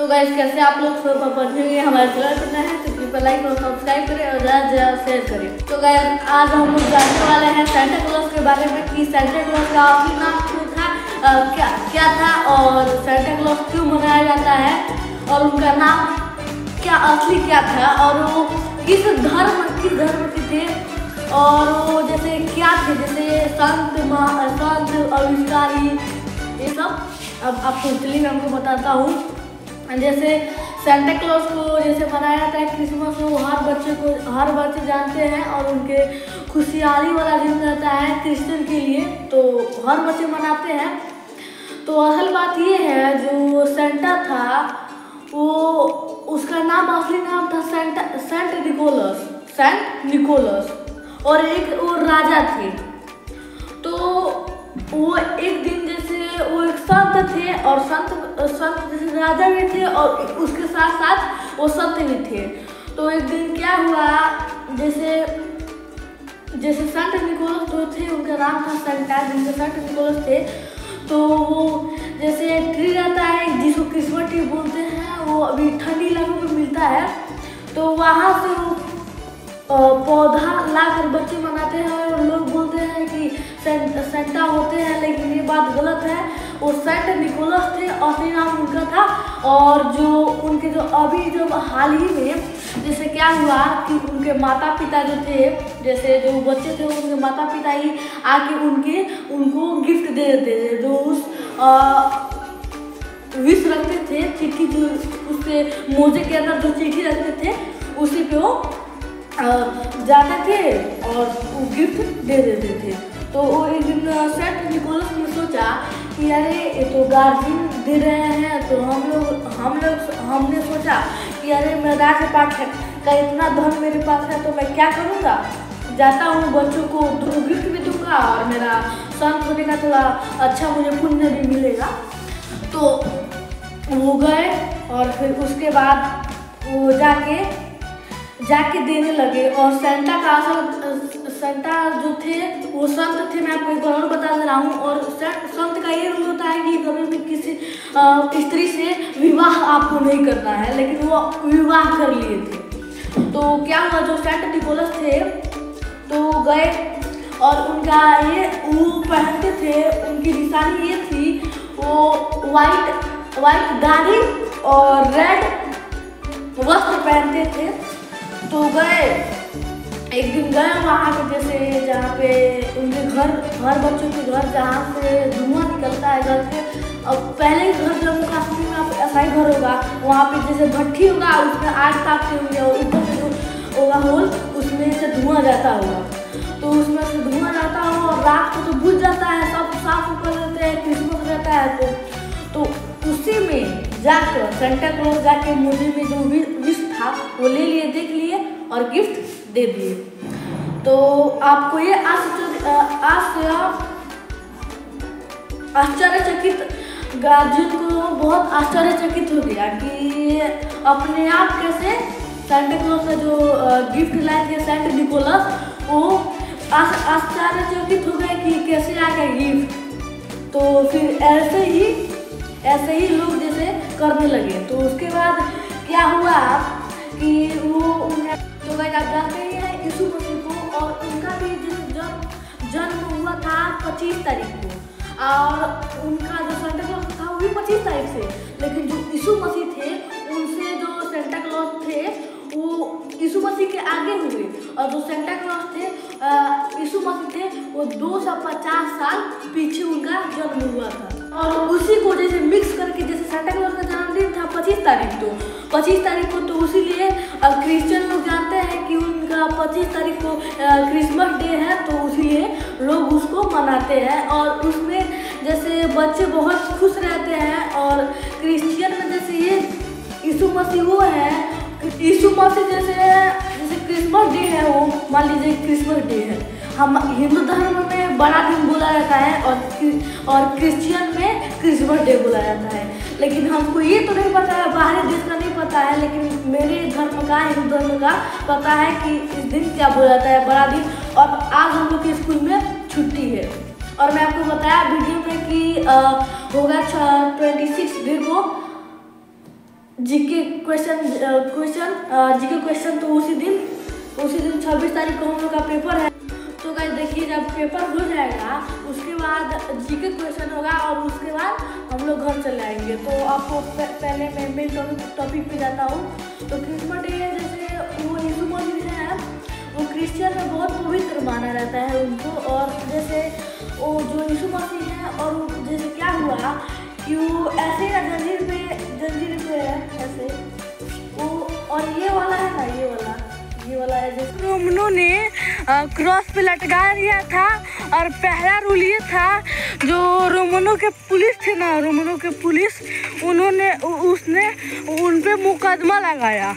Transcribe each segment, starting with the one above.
तो गाइस कैसे आप लोग पढ़ेंगे हमारे चैनल पर नए हैं तो कृपया लाइक और सब्सक्राइब करें और ज़्यादा से ज़्यादा शेयर करें। तो गाइस आज हम लोग जानने वाले हैं सेंटा क्लॉज के बारे में कि सेंटा क्लॉज का असली नाम क्यों था, क्या था और सेंटा क्लॉज क्यों मनाया जाता है और उनका नाम क्या असली क्या था और वो किस धर्म के थे और वो जैसे क्या थे, जैसे संत आविष्कारी, ये सब अब आपको चलिए मैं आपको बताता हूँ। जैसे सेंटा क्लॉज को जैसे मनाया जाता है क्रिसमस में, वो हर बच्चे जानते हैं और उनके खुशहाली वाला दिन रहता है क्रिश्चियन के लिए, तो हर बच्चे मनाते हैं। तो असल बात ये है जो सेंटा था वो उसका नाम असली नाम था सेंट निकोलस और एक वो राजा थे। तो वो एक दिन जैसे वो एक संत थे और संत जैसे राजा भी थे और उसके साथ साथ वो संत भी थे। तो एक दिन क्या हुआ, जैसे सेंट निकोलस जो थे उनका नाम था सेंटा, जिनके सेंट निकोलस थे। तो वो जैसे ट्री रहता है जिसको क्रिसमस ट्री बोलते हैं, वो अभी ठंडी इलाकों में मिलता है, तो वहाँ से वो पौधा लाकर बच्चे मनाते हैं और लोग बोलते हैं कि सेंटा होते हैं, लेकिन ये बात गलत है। वो सेंट निकोलस थे, असली नाम उनका था। और जो उनके अभी जब हाल ही में जैसे क्या हुआ कि उनके माता पिता जो थे, जैसे जो बच्चे थे उनके माता पिता ही आके उनको गिफ्ट दे देते थे, जो उस विश रखते थे, चिट्ठी जो उसके मोजे के अंदर जो चिट्ठी रखते थे उसी पे वो जाते थे और वो गिफ्ट दे देते थे। तो वो एक दिन सेंट निकोलस ने सोचा कि अरे ये तो गार्जियन दे रहे हैं, तो हमने सोचा कि अरे मेरा राजपाट का इतना धन मेरे पास है तो मैं क्या करूँगा, जाता हूँ बच्चों को गिफ्ट भी दूंगा और मेरा संत होने का थोड़ा अच्छा मुझे पुण्य भी मिलेगा। तो वो गए और फिर उसके बाद वो जाके देने लगे। और सेंटा जो थे वो संत थे, मैं आपको एक बार और बता दे रहा हूँ। और संत का ये रूल होता है कि कभी भी किसी स्त्री से विवाह आपको नहीं करना है, लेकिन वो विवाह कर लिए थे। तो क्या हुआ, जो सेंट निकोलस थे तो गए और उनका ये वो पहनते थे, उनकी निशानी ये थी, वो वाइट दाढ़ी और रेड वस्त्र पहनते थे। तो एक दिन गए वहाँ पे, जैसे जहाँ पे उनके हर बच्चों के घर जहाँ से धुआं निकलता है घर से, अब पहले घर जम्मू कश्मीर में ऐसा ही घर होगा, वहाँ पे जैसे भट्टी होगा उसमें आग तापते होंगे और ऊपर से जो होगा होल उसमें से धुआं जाता होगा, तो उसमें से धुआं जाता हो और रात को तो बुझ जाता है, सब साफ कर देते हैं, क्रिसमस रहता है। तो उसी में जाकर सेंटा क्लॉज जाके मुझे में जो विश था वो ले लिए, देख लिए और गिफ्ट दे दिए। तो आपको ये आश्चर्यचकित गार्जियन को बहुत आश्चर्यचकित हो गया कि अपने आप कैसे सेंटा क्लॉज का जो गिफ्ट लाए थे सेंट निकोलस, वो आश्चर्यचकित हो गए कि कैसे आ गया गिफ्ट। तो फिर ऐसे ही लोग जैसे करने लगे। तो उसके बाद क्या हुआ कि वो तो गाइस आप जानते ही हैं यीशु मसीह को, और उनका भी जब जन्म हुआ था 25 तारीख को, और उनका जो सेंटा क्लॉज था वो भी 25 तारीख से, लेकिन जो यीशु मसीह थे उनसे जो सेंटा क्लॉज थे वो यीशु मसीह के आगे हुए, और जो सेंटा क्लॉज थे यीशु मसीह थे वो 250 साल पीछे उनका जन्म हुआ था। और उसी को जैसे मिक्स करके, जैसे सेंटा क्लॉज का जन्मदिन था 25 तारीख को, तो उसीलिए क्रिश्चियन लोग जानते हैं कि उनका 25 तारीख को क्रिसमस डे है, तो इसीलिए लोग उसको मनाते हैं। और उसमें जैसे बच्चे बहुत खुश रहते हैं। और क्रिश्चियन में जैसे ये यीशु मसीह वो है, यीशु मसीह जैसे क्रिसमस डे है, वो मान लीजिए क्रिसमस डे है, हम हिंदू धर्म में बड़ा दिन बोला जाता है और क्रिश्चियन में क्रिसमस डे बोला जाता है। लेकिन हमको ये तो नहीं पता है, बाहरी देश का नहीं पता है, लेकिन मेरे धर्म का, हिंदू धर्म का पता है कि इस दिन क्या बोला जाता है, बड़ा दिन। और आज हम लोग के स्कूल में छुट्टी है। और मैं आपको बताया वीडियो में कि होगा 26 डे को जीके क्वेश्चन तो उसी दिन 26 तारीख को हम लोग का पेपर है। तो गाइस देखिए, जब पेपर हो जाएगा उसके बाद जीके क्वेश्चन होगा और उसके बाद हम लोग घर चले आएंगे। तो आपको पहले मैं मेन टॉपिक पे जाता हूँ। तो क्रिसमस डे जैसे वो यीशु मसीह है, वो क्रिश्चियन में बहुत पवित्र माना जाता है उनको। और जैसे वो जो यीशु मसीह है, और जैसे क्या हुआ कि वो ऐसे जंजीर पे है ऐसे वो, और ये वाला है ना, ये वाला है जैसे रोमनों ने क्रॉस पे लटका दिया था। और पहला रूल ये था, जो रोमनों के पुलिस थे ना, रोमनों के पुलिस उसने उन पे मुकदमा लगाया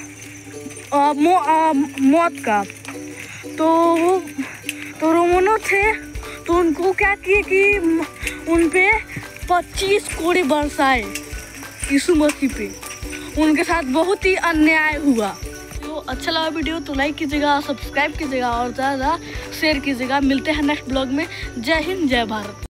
मौत का। तो रोमनों थे तो उनको क्या किए कि उन पे 25 कोड़े बरसाए यीशु मसीह पे। उनके साथ बहुत ही अन्याय हुआ। तो अच्छा लगा वीडियो तो लाइक कीजिएगा, सब्सक्राइब कीजिएगा और ज़्यादा शेयर कीजिएगा। मिलते हैं नेक्स्ट ब्लॉग में। जय हिंद, जय भारत।